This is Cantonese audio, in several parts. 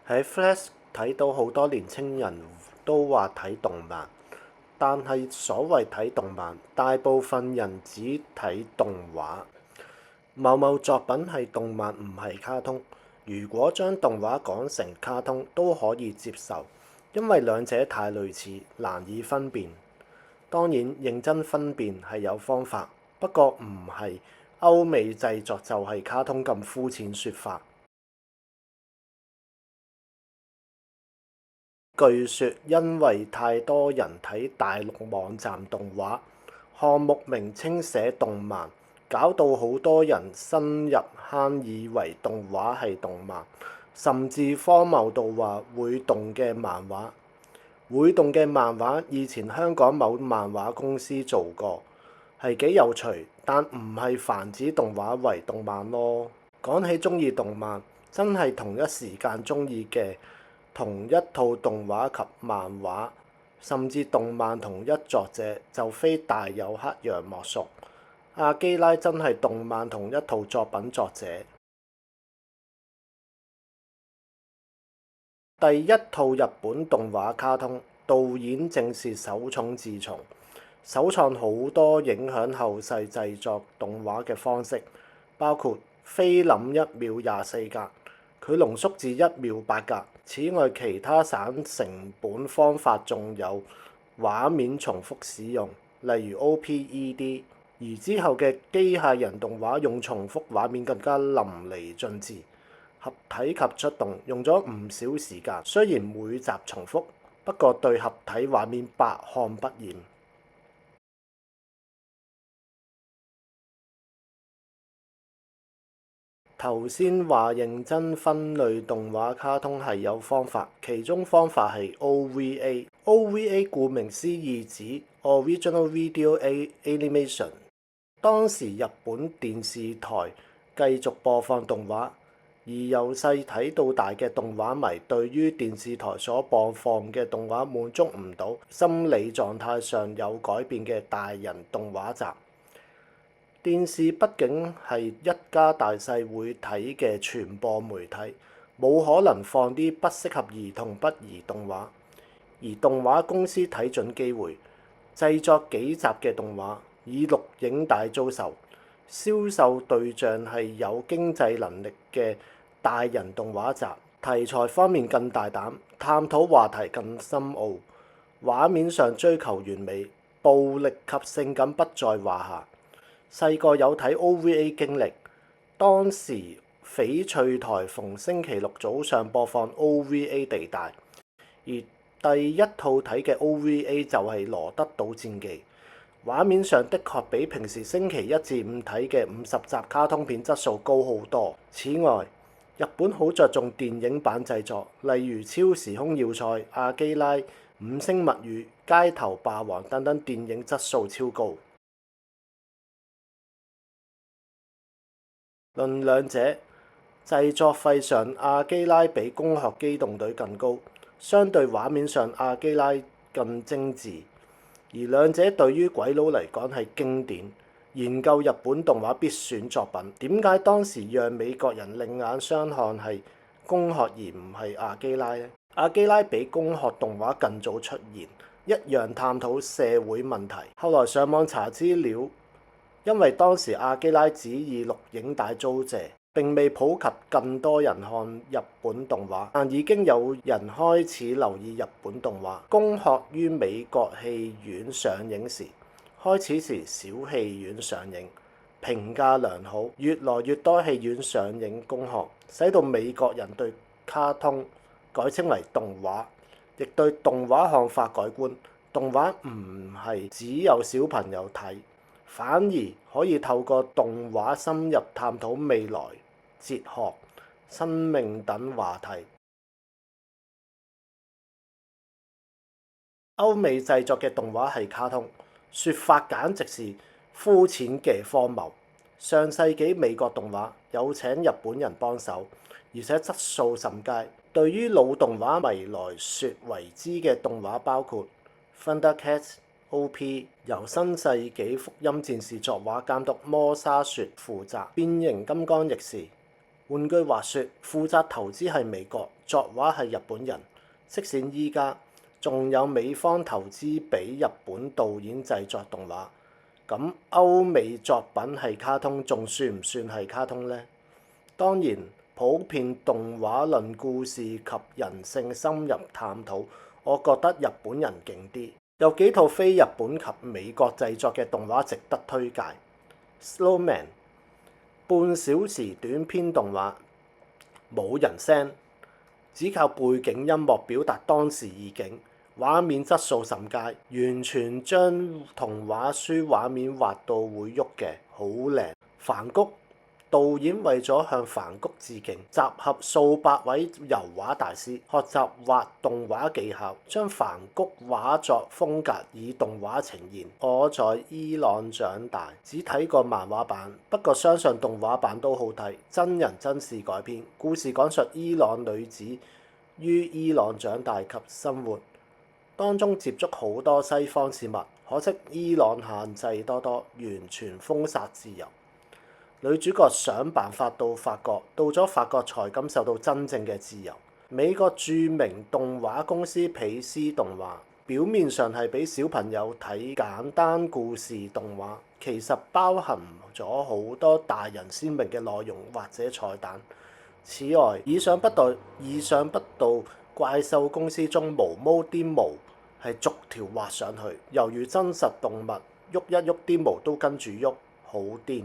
喺 Flash 睇到好多年青人都話睇動漫，但係所謂睇動漫，大部分人只睇動畫。某某作品係動漫，唔係卡通。如果將動畫講成卡通，都可以接受，因為兩者太類似，難以分辨。當然，認真分辨係有方法，不過唔係歐美製作就係卡通咁膚淺說法。據說因為太多人睇大陸網站動畫，項目名稱寫動漫，搞到好多人深入坑以為動畫係動漫，甚至荒謬到話會動嘅漫畫。會動嘅漫畫以前香港某漫畫公司做過，係幾有趣，但唔係泛指動畫為動漫咯。講起鍾意動漫，真係同一時間鍾意嘅同一套動畫及漫畫，甚至動漫同一作者，就非大友克洋莫屬。阿基拉真係動漫同一套作品作者。第一套日本動畫卡通，導演正是手塚治虫，首創好多影響後世製作動畫嘅方式，包括菲林1秒24格，佢濃縮至1秒8格。此外，其他省成本方法仲有畫面重複使用，例如 OPED。而之後嘅機械人動畫用重複畫面更加淋漓盡致。合體及出動用咗唔少時間，雖然每集重複，不過對合體畫面百看不厭。頭先話認真分類動畫卡通係有方法，其中方法係 OVA。OVA 顧名思義指 Original Video Animation。當時日本電視台繼續播放動畫。而由細睇到大嘅動畫迷，對於電視台所播放嘅動畫滿足唔到，心理狀態上有改變嘅大人動畫集。電視畢竟係一家大細會睇嘅傳播媒體，冇可能放啲不適合兒童不宜動畫。而動畫公司睇準機會，製作幾集嘅動畫，以錄影帶租售。銷售對象係有經濟能力嘅大人動畫集，題材方面更大膽，探討話題更深奧，畫面上追求完美，暴力及性感不在話下。細個有睇 OVA 經歷，當時翡翠台逢星期六早上播放 OVA 地帶，而第一套睇嘅 OVA 就係《羅德島戰記》。畫面上的確比平時星期1至5睇嘅50集卡通片質素高好多。此外，日本好着重電影版製作，例如《超時空要塞》、《阿基拉》、《五星物語》、《街頭霸王》等等，電影質素超高。論兩者製作費上，阿基拉比攻殼機動隊更高，相對畫面上阿基拉更精緻。而兩者對於鬼佬嚟講係經典，研究日本動畫必選作品。點解當時讓美國人另眼相看係攻殼而唔係阿基拉呢？阿基拉比攻殼動畫更早出現，一樣探討社會問題。後來上網查資料，因為當時阿基拉只以錄影帶租借，並未普及更多人看日本動畫，但已經有人開始留意日本動畫。攻殼於美國戲院上映時，開始時小戲院上映，評價良好，越來越多戲院上映攻殼，使到美國人對卡通改稱為動畫，亦對動畫看法改觀。動畫唔係只有小朋友睇，反而可以透過動畫深入探討未來、哲學、生命等話題。歐美製作嘅動畫係卡通，說法簡直是膚淺嘅荒謬。上世紀美國動畫有請日本人幫手，而且質素甚佳。對於老動畫迷來說為之嘅動畫包括《Thundercats》、OP 由新世紀福音戰士作畫監督摩沙雪負責，變形金剛亦是。換句話說，負責投資係美國，作畫係日本人。即使依家仲有美方投資俾日本導演製作動畫，咁歐美作品係卡通，仲算唔算係卡通呢？當然，普遍動畫論故事及人性深入探討，我覺得日本人勁啲。有幾套非日本及美國製作嘅動畫值得推介。Snowman 半小時短篇動畫，冇人聲，只靠背景音樂表達當時意境，畫面質素甚佳，完全將童話書畫面畫到會喐嘅，好靚。梵谷導演為咗向梵谷致敬，集合數百位油畫大師，學習畫動畫技巧，將梵谷畫作風格以動畫呈現。我在伊朗長大，只睇過漫畫版，不過相信動畫版都好睇。真人真事改編，故事講述伊朗女子於伊朗長大及生活，當中接觸好多西方事物，可惜伊朗限制多多，完全封殺自由。女主角想辦法到法國，到咗法國才感受到真正嘅自由。美國著名動畫公司皮斯動畫，表面上係俾小朋友睇簡單故事動畫，其實包含咗好多大人鮮明嘅內容或者彩蛋。此外，意想不到怪獸公司中毛毛啲毛係逐條畫上去，猶如真實動物，喐一喐啲毛都跟住喐，好癲。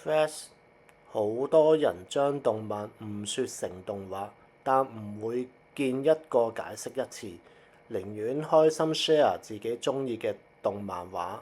Flash 好多人將動漫誤說成動畫，但唔會見一個解釋一次，寧願開心 share 自己鍾意嘅動漫畫。